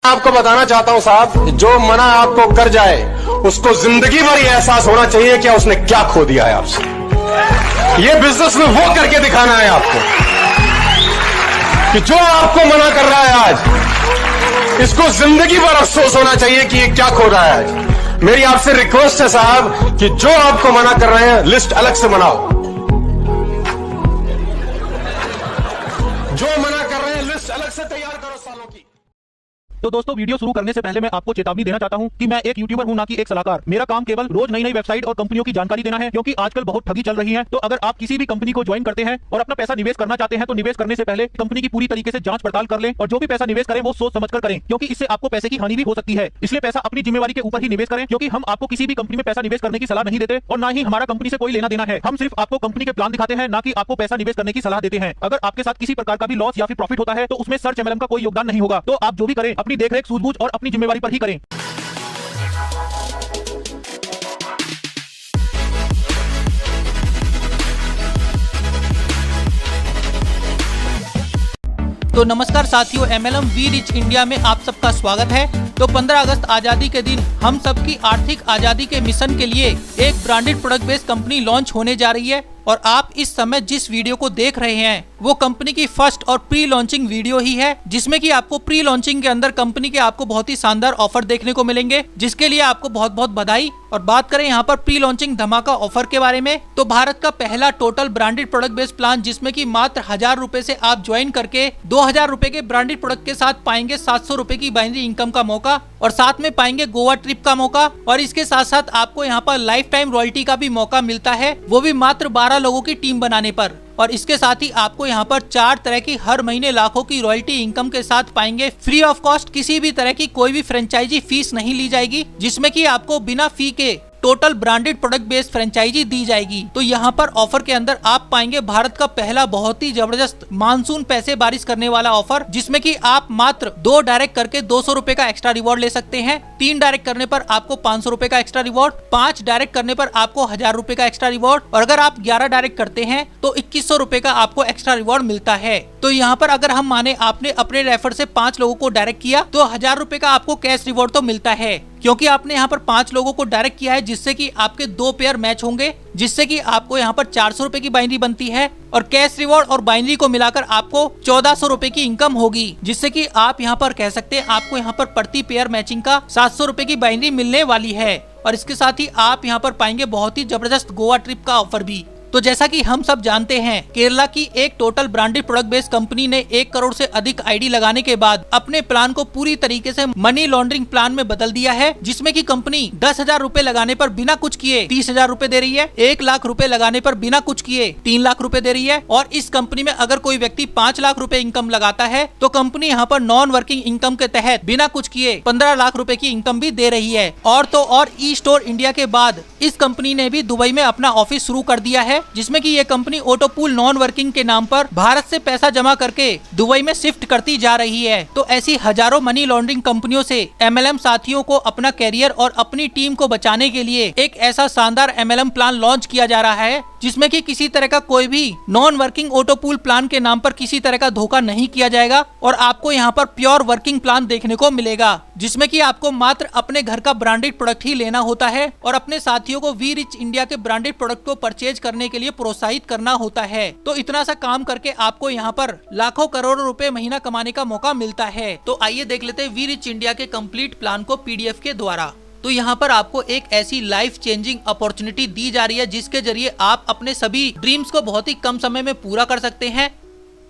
आपको बताना चाहता हूं साहब, जो मना आपको कर जाए उसको जिंदगी भर ये एहसास होना चाहिए कि उसने क्या खो दिया है आपसे। ये बिजनेस में वो करके दिखाना है आपको कि जो आपको मना कर रहा है आज, इसको जिंदगी भर अफसोस होना चाहिए कि ये क्या खो रहा है आज। मेरी आपसे रिक्वेस्ट है साहब कि जो आपको मना कर रहे हैं लिस्ट अलग से बनाओ, जो मना कर रहे हैं लिस्ट अलग से तैयार करो सालों की। तो दोस्तों, वीडियो शुरू करने से पहले मैं आपको चेतावनी देना चाहता हूं कि मैं एक यूट्यूबर हूं, ना कि एक सलाहकार। मेरा काम केवल रोज नई नई वेबसाइट और कंपनियों की जानकारी देना है, क्योंकि आजकल बहुत ठगी चल रही है। तो अगर आप किसी भी कंपनी को ज्वाइन करते हैं और अपना पैसा निवेश करना चाहते हैं, तो निवेश करने से पहले कंपनी की पूरी तरीके से जांच पड़ताल कर लें और जो भी पैसा निवेश करें वो सोच समझ कर करें, क्योंकि इससे आपको पैसे की हानि भी हो सकती है। इसलिए पैसा अपनी जिम्मेवारी के ऊपर ही निवेश करें, क्योंकि हम आपको किसी भी कंपनी में पैसा निवेश करने की सलाह नहीं देते और ना ही हमारा कंपनी से कोई लेना देना है। हम सिर्फ आपको कंपनी के प्लान दिखाते हैं, ना कि आपको पैसा निवेश करने की सलाह देते हैं। अगर आपके साथ किसी प्रकार का भी लॉस या फिर प्रॉफिट होता है तो उसमें सर्च एमएलएम का कोई योगदान नहीं होगा। तो आप जो भी करें अपनी देखरेख, सूझबूझ और अपनी जिम्मेवारी पर ही करें। तो नमस्कार साथियों, एमएलएम वी रिच इंडिया में आप सबका स्वागत है। तो 15 अगस्त आजादी के दिन हम सबकी आर्थिक आजादी के मिशन के लिए एक branded product based company launch होने जा रही है और आप इस समय जिस वीडियो को देख रहे हैं वो कंपनी की फर्स्ट और प्री लॉन्चिंग वीडियो ही है, जिसमें कि आपको प्री लॉन्चिंग के अंदर कंपनी के आपको बहुत ही शानदार ऑफर देखने को मिलेंगे, जिसके लिए आपको बहुत बहुत बधाई। और बात करें यहाँ पर प्री लॉन्चिंग धमाका ऑफर के बारे में, तो भारत का पहला total branded product based plan, जिसमें कि मात्र 1000 रुपए से आप ज्वाइन करके 2000 रुपए के ब्रांडेड प्रोडक्ट के साथ पाएंगे 700 रुपए की बाइनरी इनकम का मौका और साथ में पाएंगे गोवा ट्रिप का मौका। और इसके साथ साथ आपको यहाँ पर लाइफ टाइम रॉयल्टी का भी मौका मिलता है, वो भी मात्र 12 लोगों की टीम बनाने पर। और इसके साथ ही आपको यहाँ पर 4 तरह की हर महीने लाखों की रॉयल्टी इनकम के साथ पाएंगे फ्री ऑफ कॉस्ट। किसी भी तरह की कोई भी फ्रेंचाइजी फीस नहीं ली जाएगी, जिसमें कि आपको बिना फी के total branded product based franchise दी जाएगी। तो यहाँ पर ऑफर के अंदर आप पाएंगे भारत का पहला बहुत ही जबरदस्त मानसून पैसे बारिश करने वाला ऑफर, जिसमें कि आप मात्र 2 डायरेक्ट करके 200 रुपए का एक्स्ट्रा रिवॉर्ड ले सकते हैं, 3 डायरेक्ट करने पर आपको 500 रुपए का एक्स्ट्रा रिवॉर्ड, 5 डायरेक्ट करने पर आपको 1000 रुपए का एक्स्ट्रा रिवॉर्ड और अगर आप 11 डायरेक्ट करते हैं तो 2100 रुपए का आपको एक्स्ट्रा रिवॉर्ड मिलता है। तो यहाँ पर अगर हम माने आपने अपने रेफर से 5 लोगों को डायरेक्ट किया तो 1000 रुपए का आपको कैश रिवॉर्ड तो मिलता है, क्योंकि आपने यहाँ पर 5 लोगों को डायरेक्ट किया है, जिससे कि आपके 2 पेयर मैच होंगे, जिससे कि आपको यहाँ पर 400 रुपए की बाइनरी बनती है और कैश रिवॉर्ड और बाइनरी को मिलाकर आपको 1400 रुपए की इनकम होगी, जिससे कि आप यहाँ पर कह सकते हैं आपको यहाँ पर प्रति पेयर मैचिंग का 700 रुपए की बाइनरी मिलने वाली है। और इसके साथ ही आप यहाँ पर पाएंगे बहुत ही जबरदस्त गोवा ट्रिप का ऑफर भी। तो जैसा कि हम सब जानते हैं, केरला की एक total branded product based company ने 1 करोड़ से अधिक आईडी लगाने के बाद अपने प्लान को पूरी तरीके से मनी लॉन्ड्रिंग प्लान में बदल दिया है, जिसमें कि कंपनी 10,000 रुपए लगाने पर बिना कुछ किए 30,000 रुपए दे रही है, 1 लाख रुपए लगाने पर बिना कुछ किए 3 लाख रुपए दे रही है और इस कंपनी में अगर कोई व्यक्ति 5 लाख रुपए इनकम लगाता है तो कंपनी यहाँ पर नॉन वर्किंग इनकम के तहत बिना कुछ किए 15 लाख रुपए की इनकम भी दे रही है। और तो और ई स्टोर इंडिया के बाद इस कंपनी ने भी दुबई में अपना ऑफिस शुरू कर दिया है, जिसमें कि ये कंपनी ऑटोपूल नॉन वर्किंग के नाम पर भारत से पैसा जमा करके दुबई में शिफ्ट करती जा रही है। तो ऐसी हजारों मनी लॉन्ड्रिंग कंपनियों से एमएलएम साथियों को अपना कैरियर और अपनी टीम को बचाने के लिए एक ऐसा शानदार एमएलएम प्लान लॉन्च किया जा रहा है, जिसमें कि किसी तरह का कोई भी नॉन वर्किंग ऑटोपूल प्लान के नाम पर किसी तरह का धोखा नहीं किया जाएगा और आपको यहाँ पर प्योर वर्किंग प्लान देखने को मिलेगा, जिसमें कि आपको मात्र अपने घर का ब्रांडेड प्रोडक्ट ही लेना होता है और अपने साथियों को वी रिच इंडिया के ब्रांडेड प्रोडक्ट को परचेज करने के लिए प्रोत्साहित करना होता है। तो इतना सा काम करके आपको यहाँ पर लाखों करोड़ों रुपए महीना कमाने का मौका मिलता है। तो आइए देख लेते हैं वी रिच इंडिया के कंप्लीट प्लान को पीडीएफ के द्वारा। तो यहाँ पर आपको एक ऐसी लाइफ चेंजिंग अपॉर्चुनिटी दी जा रही है, जिसके जरिए आप अपने सभी ड्रीम्स को बहुत ही कम समय में पूरा कर सकते हैं।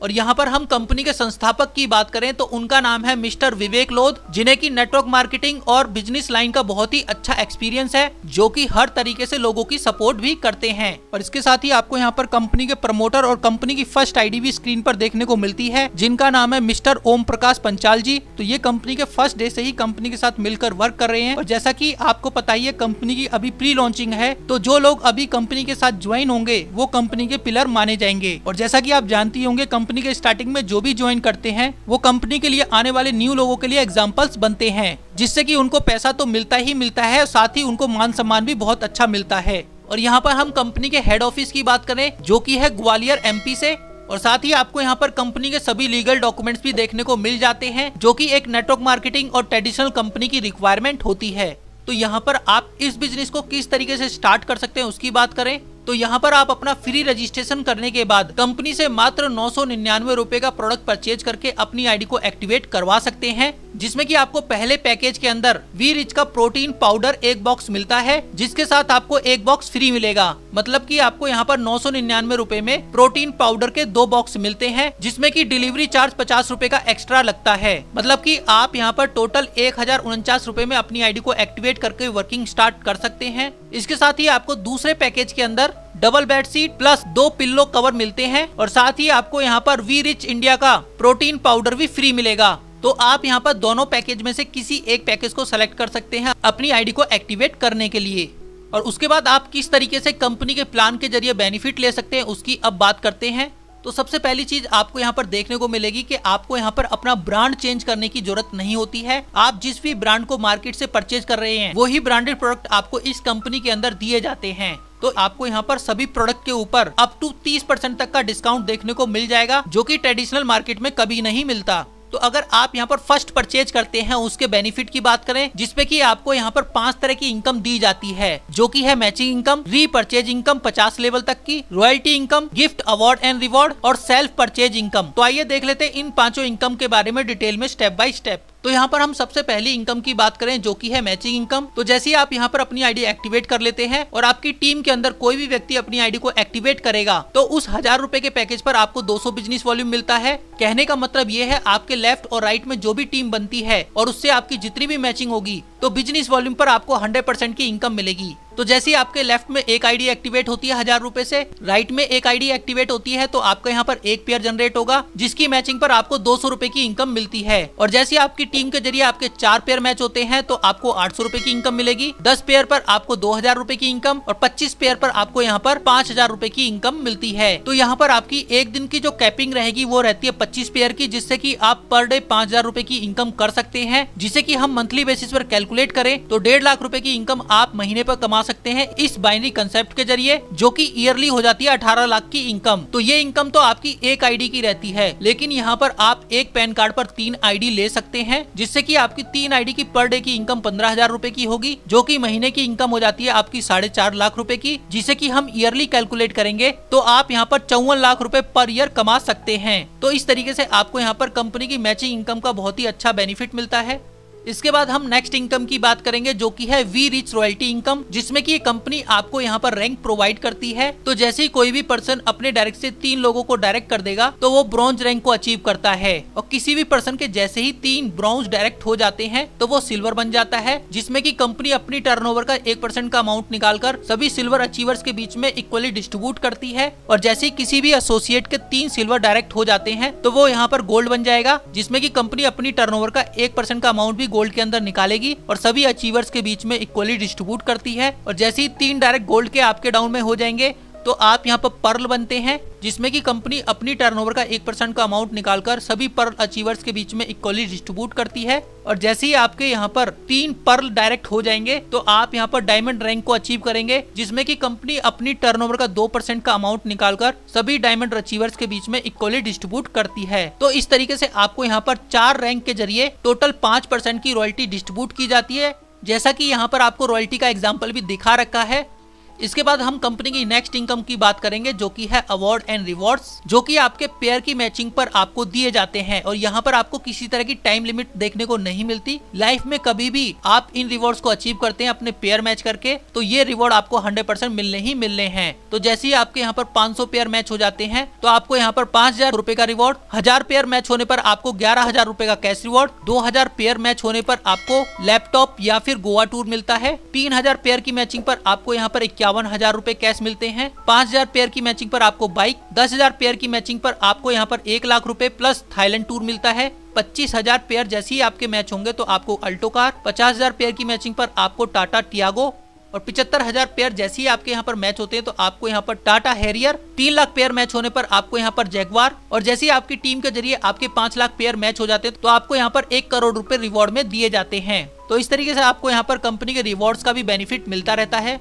और यहाँ पर हम कंपनी के संस्थापक की बात करें तो उनका नाम है मिस्टर विवेक लोध, जिन्हें की नेटवर्क मार्केटिंग और बिजनेस लाइन का बहुत ही अच्छा एक्सपीरियंस है, जो कि हर तरीके से लोगों की सपोर्ट भी करते हैं। और इसके साथ ही आपको यहाँ पर कंपनी के प्रमोटर और कंपनी की फर्स्ट आईडी भी स्क्रीन पर देखने को मिलती है, जिनका नाम है मिस्टर ओम प्रकाश पंचाल जी। तो ये कंपनी के फर्स्ट डे से ही कंपनी के साथ मिलकर वर्क कर रहे हैं। और जैसा की आपको पता ही है, कंपनी की अभी प्री लॉन्चिंग है, तो जो लोग अभी कंपनी के साथ ज्वाइन होंगे वो कंपनी के पिलर माने जाएंगे। और जैसा की आप जानती होंगे, कंपनी के स्टार्टिंग में जो भी ज्वाइन करते हैं वो कंपनी के लिए आने वाले न्यू लोगों के लिए एग्जांपल्स बनते हैं, जिससे कि उनको पैसा तो मिलता ही मिलता है और साथ ही उनको मान सम्मान भी बहुत अच्छा मिलता है। और यहाँ पर हम कंपनी के हेड ऑफिस की बात करें, जो कि है ग्वालियर एमपी से, और साथ ही आपको यहाँ पर कंपनी के सभी लीगल डॉक्यूमेंट्स भी देखने को मिल जाते हैं, जो कि एक नेटवर्क मार्केटिंग और ट्रेडिशनल कंपनी की रिक्वायरमेंट होती है। तो यहाँ पर आप इस बिजनेस को किस तरीके से स्टार्ट कर सकते हैं उसकी बात करें तो यहाँ पर आप अपना फ्री रजिस्ट्रेशन करने के बाद कंपनी से मात्र 999 रुपए का प्रोडक्ट परचेज करके अपनी आईडी को एक्टिवेट करवा सकते हैं, जिसमें कि आपको पहले पैकेज के अंदर वी रिच का प्रोटीन पाउडर एक बॉक्स मिलता है, जिसके साथ आपको एक बॉक्स फ्री मिलेगा। मतलब कि आपको यहाँ पर 999 रुपए में प्रोटीन पाउडर के 2 बॉक्स मिलते हैं, जिसमें कि डिलीवरी चार्ज 50 रुपए का एक्स्ट्रा लगता है। मतलब कि आप यहाँ पर टोटल 1049 रुपए में अपनी आईडी को एक्टिवेट करके वर्किंग स्टार्ट कर सकते हैं। इसके साथ ही आपको दूसरे पैकेज के अंदर double bed sheet plus 2 pillow cover मिलते हैं और साथ ही आपको यहाँ पर वी रिच इंडिया का प्रोटीन पाउडर भी फ्री मिलेगा। तो आप यहाँ पर दोनों पैकेज में से किसी एक पैकेज को सेलेक्ट कर सकते हैं अपनी आईडी को एक्टिवेट करने के लिए। और उसके बाद आप किस तरीके से कंपनी के प्लान के जरिए बेनिफिट ले सकते हैं उसकी अब बात करते हैं। तो सबसे पहली चीज आपको यहाँ पर देखने को मिलेगी कि आपको यहाँ पर अपना ब्रांड चेंज करने की जरूरत नहीं होती है। आप जिस भी ब्रांड को मार्केट से परचेज कर रहे हैं वही ब्रांडेड प्रोडक्ट आपको इस कंपनी के अंदर दिए जाते हैं। तो आपको यहाँ पर सभी प्रोडक्ट के ऊपर अप टू 30% तक का डिस्काउंट देखने को मिल जाएगा, जो कि ट्रेडिशनल मार्केट में कभी नहीं मिलता। तो अगर आप यहाँ पर फर्स्ट परचेज करते हैं उसके बेनिफिट की बात करें, जिसपे कि आपको यहाँ पर 5 तरह की इनकम दी जाती है, जो कि है matching income, repurchase income 50 level तक की, royalty income, gift award and reward और सेल्फ परचेज इनकम। तो आइए देख लेते हैं इन 5 इनकम के बारे में डिटेल में स्टेप बाय स्टेप। तो यहाँ पर हम सबसे पहली इनकम की बात करें जो कि है मैचिंग इनकम। तो जैसे ही आप यहाँ पर अपनी आईडी एक्टिवेट कर लेते हैं और आपकी टीम के अंदर कोई भी व्यक्ति अपनी आईडी को एक्टिवेट करेगा तो उस 1000 रुपए के पैकेज पर आपको 200 बिजनेस वॉल्यूम मिलता है। कहने का मतलब ये है आपके लेफ्ट और राइट में जो भी टीम बनती है और उससे आपकी जितनी भी मैचिंग होगी तो बिजनेस वॉल्यूम पर आपको 100% की इनकम मिलेगी। तो जैसे आपके लेफ्ट में एक आईडी एक्टिवेट होती है 1000 रुपए से, राइट में एक आईडी एक्टिवेट होती है तो आपका यहाँ पर एक पेयर जनरेट होगा जिसकी मैचिंग पर आपको 200 रुपए की इनकम मिलती है। और जैसे आपकी टीम के जरिए आपके 4 पेयर मैच होते हैं तो आपको 800 रुपए की इनकम मिलेगी। 10 पेयर पर आपको 2000 रुपए की इनकम और 25 पेयर पर आपको यहाँ पर 5000 रुपए की इनकम मिलती है। तो यहाँ पर आपकी एक दिन की जो कैपिंग रहेगी वो रहती है 25 पेयर की, जिससे की आप पर डे 5000 रुपए की इनकम कर सकते हैं। जिसे की हम मंथली बेसिस पर कैलकुलेट करें तो 1.5 लाख रुपए की इनकम आप महीने पर कमा सकते हैं इस बाइनरी कंसेप्ट के जरिए, जो कि ईयरली हो जाती है 18 लाख की इनकम। तो ये इनकम तो आपकी एक आईडी की रहती है, लेकिन यहाँ पर आप एक पैन कार्ड पर 3 आईडी ले सकते हैं, जिससे कि आपकी 3 आईडी की पर डे की इनकम 15,000 रुपए की होगी, जो कि महीने की इनकम हो जाती है आपकी 4.5 लाख रुपए की, जिसे कि हम ईयरली कैलकुलेट करेंगे तो आप यहाँ पर 54 लाख रुपए पर ईयर कमा सकते हैं। तो इस तरीके से आपको यहाँ पर कंपनी की मैचिंग इनकम का बहुत ही अच्छा बेनिफिट मिलता है। इसके बाद हम नेक्स्ट इनकम की बात करेंगे जो कि है वी रिच रॉयल्टी इनकम, जिसमें कि ये कंपनी आपको यहाँ पर रैंक प्रोवाइड करती है। तो जैसे ही कोई भी पर्सन अपने डायरेक्ट से 3 लोगों को डायरेक्ट कर देगा तो वो ब्रॉन्ज रैंक को अचीव करता है, और किसी भी पर्सन के जैसे ही 3 ब्रॉन्ज डायरेक्ट हो जाते हैं तो वो सिल्वर बन जाता है, जिसमें की कंपनी अपनी टर्नओवर का 1% का अमाउंट निकालकर सभी सिल्वर अचीवर्स के बीच में इक्वली डिस्ट्रीब्यूट करती है। और जैसे ही किसी भी एसोसिएट के 3 सिल्वर डायरेक्ट हो जाते हैं तो वो यहाँ पर गोल्ड बन जाएगा, जिसमें की कंपनी अपनी टर्नओवर का 1% का अमाउंट भी गोल्ड के अंदर निकालेगी और सभी अचीवर्स के बीच में इक्वली डिस्ट्रीब्यूट करती है। और जैसे ही 3 डायरेक्ट गोल्ड के आपके डाउन में हो जाएंगे तो आप यहाँ पर पर्ल बनते हैं, जिसमें कि कंपनी अपनी टर्नओवर का 1% का अमाउंट निकालकर सभी पर्ल अचीवर्स के बीच में इक्वली डिस्ट्रीब्यूट करती है। और जैसे ही आपके यहाँ पर 3 पर्ल डायरेक्ट हो जाएंगे तो आप यहाँ पर डायमंड रैंक को अचीव करेंगे, जिसमें कि कंपनी अपनी टर्नओवर का 2% का अमाउंट निकालकर सभी डायमंड अचीवर्स के बीच में इक्वली डिस्ट्रीब्यूट करती है। तो इस तरीके से आपको यहाँ पर 4 रैंक के जरिए टोटल 5% की रॉयल्टी डिस्ट्रीब्यूट की जाती है, जैसा कि यहाँ पर आपको रॉयल्टी का एग्जाम्पल भी दिखा रखा है। इसके बाद हम कंपनी की नेक्स्ट इनकम की बात करेंगे जो कि है अवार्ड एंड रिवॉर्ड्स, जो कि आपके पेयर की मैचिंग पर आपको दिए जाते हैं। और यहाँ पर आपको किसी तरह की टाइम लिमिट देखने को नहीं मिलती। लाइफ में कभी भी आप इन रिवॉर्ड्स को अचीव करते हैं अपने पेयर मैच करके तो ये रिवॉर्ड आपको 100% मिलने ही मिलने हैं। तो जैसे ही आपके यहाँ पर 500 पेयर मैच हो जाते हैं तो आपको यहाँ पर 5,000 रुपए का रिवॉर्ड, 1000 पेयर मैच होने पर आपको 11,000 रुपए का कैश रिवॉर्ड, 2000 पेयर मैच होने पर आपको लैपटॉप या फिर गोवा टूर मिलता है, 3000 पेयर की मैचिंग पर आपको यहाँ पर 51,000 रुपए कैश मिलते हैं, 5000 पेयर की मैचिंग पर आपको बाइक, 10,000 पेयर की मैचिंग पर आपको यहाँ पर 1 लाख रुपए प्लस थाईलैंड टूर मिलता है, 25,000 पेयर जैसे ही आपके मैच होंगे तो आपको अल्टो कार, 50,000 पेयर की मैचिंग पर आपको टाटा टियागो, और 75,000 पेयर जैसे ही आपके यहाँ पर मैच होते हैं तो आपको यहाँ पर Tata Harrier, 3 lakh pair match होने पर आपको यहाँ पर जैगवार, और जैसे ही आपकी टीम के जरिए आपके 5 लाख पेयर मैच हो जाते हैं तो आपको यहाँ पर 1 करोड़ रुपए रिवॉर्ड में दिए जाते हैं। तो इस तरीके से आपको यहाँ पर कंपनी के रिवॉर्ड्स का भी बेनिफिट मिलता रहता है।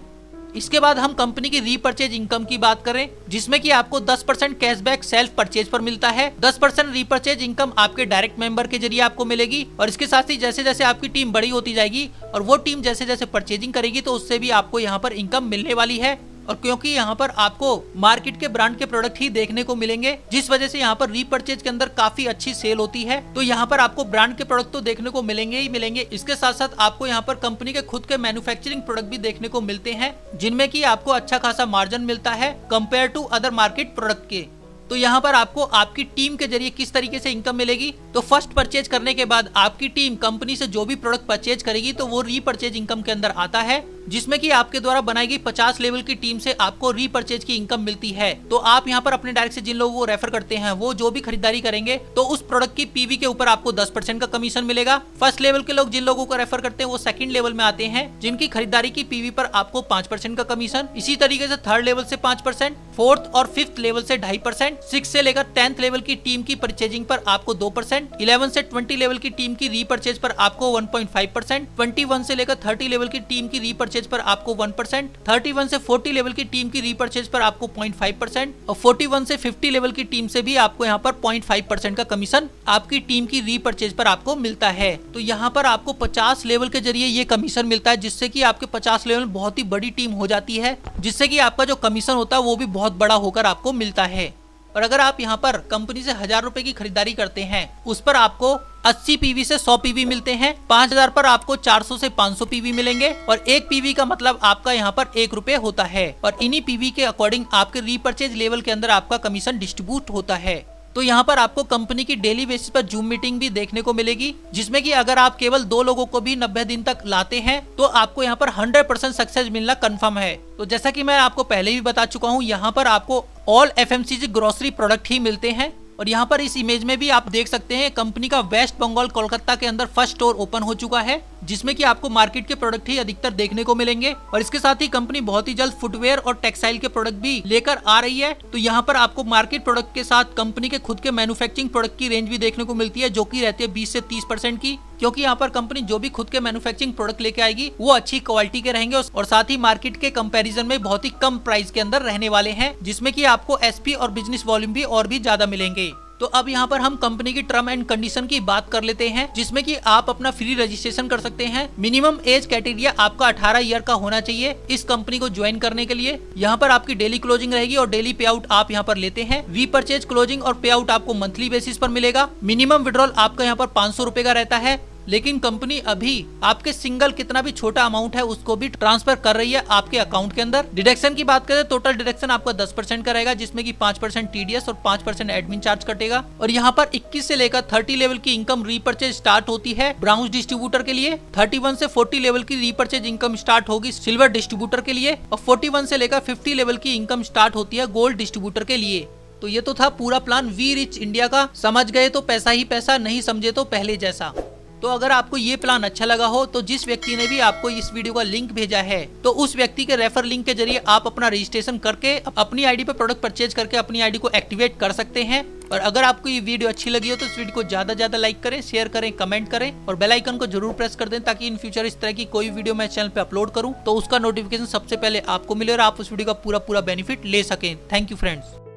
इसके बाद हम कंपनी की रीपर्चेज इनकम की बात करें, जिसमें कि आपको 10% कैशबैक सेल्फ परचेज पर मिलता है। 10% रीपर्चेज इनकम आपके डायरेक्ट मेंबर के जरिए आपको मिलेगी और इसके साथ ही जैसे जैसे आपकी टीम बड़ी होती जाएगी और वो टीम जैसे जैसे परचेजिंग करेगी तो उससे भी आपको यहाँ पर इनकम मिलने वाली है। और क्योंकि यहाँ पर आपको मार्केट के ब्रांड के प्रोडक्ट ही देखने को मिलेंगे, जिस वजह से यहाँ पर रीपर्चेज के अंदर काफी अच्छी सेल होती है, तो यहाँ पर आपको ब्रांड के प्रोडक्ट तो देखने को मिलेंगे ही मिलेंगे। इसके साथ साथ आपको यहाँ पर कंपनी के खुद के मैन्युफैक्चरिंग प्रोडक्ट भी देखने को मिलते हैं, जिनमें की आपको अच्छा खासा मार्जिन मिलता है compare to other market product के। तो यहाँ पर आपको आपकी टीम के जरिए किस तरीके से इनकम मिलेगी, तो फर्स्ट परचेज करने के बाद आपकी टीम कंपनी से जो भी प्रोडक्ट परचेज करेगी तो वो रीपर्चेज इनकम के अंदर आता है, जिसमें कि आपके द्वारा बनाई गई 50 लेवल की टीम से आपको रीपर्चेज की इनकम मिलती है। तो आप यहाँ पर अपने डायरेक्ट से जिन लोगों को रेफर करते हैं वो जो भी खरीदारी करेंगे तो उस प्रोडक्ट की पीवी के ऊपर आपको 10% का कमीशन मिलेगा। फर्स्ट लेवल के लोग जिन लोगों को रेफर करते हैं वो सेकंड लेवल में आते हैं, जिनकी खरीदारी की पीवी पर आपको 5% का कमीशन। इसी तरीके से थर्ड लेवल से 5%, फोर्थ और फिफ्थ लेवल से 2.5%, 6 से लेकर 10th लेवल की टीम की परचेजिंग पर आपको 2%, 11 से 20 लेवल की टीम की रीपर्चेज पर आपको 1.5%, 21 से लेकर 30 लेवल की टीम की रीपर्चेज पर आपको 1%, 31 से 40 लेवल की टीम की रीपर्चेज पर आपको 0.5% और 41 से 50 लेवल की टीम से भी आपको यहाँ पर 0.5% का कमीशन आपकी टीम की रीपर्चेज पर आपको मिलता है। तो यहाँ पर आपको 50 लेवल के जरिए ये कमीशन मिलता है, जिससे कि आपके 50 लेवल बहुत ही बड़ी टीम हो जाती है, जिससे कि आपका जो कमीशन होता है वो भी बहुत बड़ा होकर आपको मिलता है। और अगर आप यहाँ पर कंपनी से 1000 रुपए की खरीदारी करते हैं, उस पर आपको 80 पीवी से 100 पीवी मिलते हैं। 5000 पर आपको 400 से 500 पीवी मिलेंगे और एक पीवी का मतलब आपका यहाँ पर 1 रुपए होता है। और इन्हीं पीवी के अकॉर्डिंग आपके रीपर्चेज लेवल के अंदर आपका कमीशन डिस्ट्रीब्यूट होता है। तो यहाँ पर आपको कंपनी की डेली बेसिस पर जूम मीटिंग भी देखने को मिलेगी, जिसमें कि अगर आप केवल 2 लोगों को भी 90 दिन तक लाते हैं तो आपको यहाँ पर 100% सक्सेस मिलना कंफर्म है। तो जैसा कि मैं आपको पहले भी बता चुका हूँ, यहाँ पर आपको ऑल FMCG ग्रोसरी प्रोडक्ट ही मिलते हैं। और यहाँ पर इस इमेज में भी आप देख सकते हैं कंपनी का वेस्ट बंगाल कोलकाता के अंदर फर्स्ट स्टोर ओपन हो चुका है, जिसमें कि आपको मार्केट के प्रोडक्ट ही अधिकतर देखने को मिलेंगे। और इसके साथ ही कंपनी बहुत ही जल्द फुटवेयर और टेक्सटाइल के प्रोडक्ट भी लेकर आ रही है। तो यहाँ पर आपको मार्केट प्रोडक्ट के साथ कंपनी के खुद के मैन्युफैक्चरिंग प्रोडक्ट की रेंज भी देखने को मिलती है, जो की रहती है 20 से 30% की, क्योंकि यहाँ पर कंपनी जो भी खुद के मैन्युफैक्चरिंग प्रोडक्ट लेके आएगी वो अच्छी क्वालिटी के रहेंगे और साथ ही मार्केट के कंपैरिजन में बहुत ही कम प्राइस के अंदर रहने वाले हैं, जिसमें कि आपको एसपी और बिजनेस वॉल्यूम भी और भी ज्यादा मिलेंगे। तो अब यहाँ पर हम कंपनी की टर्म एंड कंडीशन की बात कर लेते हैं, जिसमें कि आप अपना फ्री रजिस्ट्रेशन कर सकते हैं। मिनिमम एज क्राइटेरिया आपका 18 ईयर का होना चाहिए इस कंपनी को ज्वाइन करने के लिए। यहाँ पर आपकी डेली क्लोजिंग रहेगी और डेली पे आउट आप यहाँ पर लेते हैं। रीपर्चेज क्लोजिंग और पे आउट आपको मंथली बेसिस पर मिलेगा। मिनिमम विड्रॉल आपका यहाँ पर 500 रुपए का रहता है, लेकिन कंपनी अभी आपके सिंगल कितना भी छोटा अमाउंट है उसको भी ट्रांसफर कर रही है आपके अकाउंट के अंदर। डिडक्शन की बात करें, टोटल डिडक्शन आपका 10% का रहेगा, जिसमें कि 5% TDS और 5% एडमिन चार्ज कटेगा। और यहाँ पर 21 से लेकर 30 लेवल की इनकम रीपर्चेज स्टार्ट होती है ब्राउन डिस्ट्रीब्यूटर के लिए। 31 से 40 लेवल की रीपर्चेज इनकम स्टार्ट होगी सिल्वर डिस्ट्रीब्यूटर के लिए और 41 से लेकर 50 लेवल की इनकम स्टार्ट होती है गोल्ड डिस्ट्रीब्यूटर के लिए। तो ये तो था पूरा प्लान वी रिच इंडिया का। समझ गए तो पैसा ही पैसा, नहीं समझे तो पहले जैसा। तो अगर आपको ये प्लान अच्छा लगा हो तो जिस व्यक्ति ने भी आपको इस वीडियो का लिंक भेजा है तो उस व्यक्ति के रेफर लिंक के जरिए आप अपना रजिस्ट्रेशन करके अपनी आईडी पे प्रोडक्ट परचेज करके अपनी आईडी को एक्टिवेट कर सकते हैं। और अगर आपको ये वीडियो अच्छी लगी हो तो इस वीडियो को ज्यादा लाइक करें, शेयर करें, कमेंट करें और बेल आइकन को जरूर प्रेस कर दें, ताकि इन फ्यूचर इस तरह की कोई वीडियो मैं चैनल पे अपलोड करूं तो उसका नोटिफिकेशन सबसे पहले आपको मिले और आप उस वीडियो का पूरा बेनिफिट ले सकें। Thank you friends.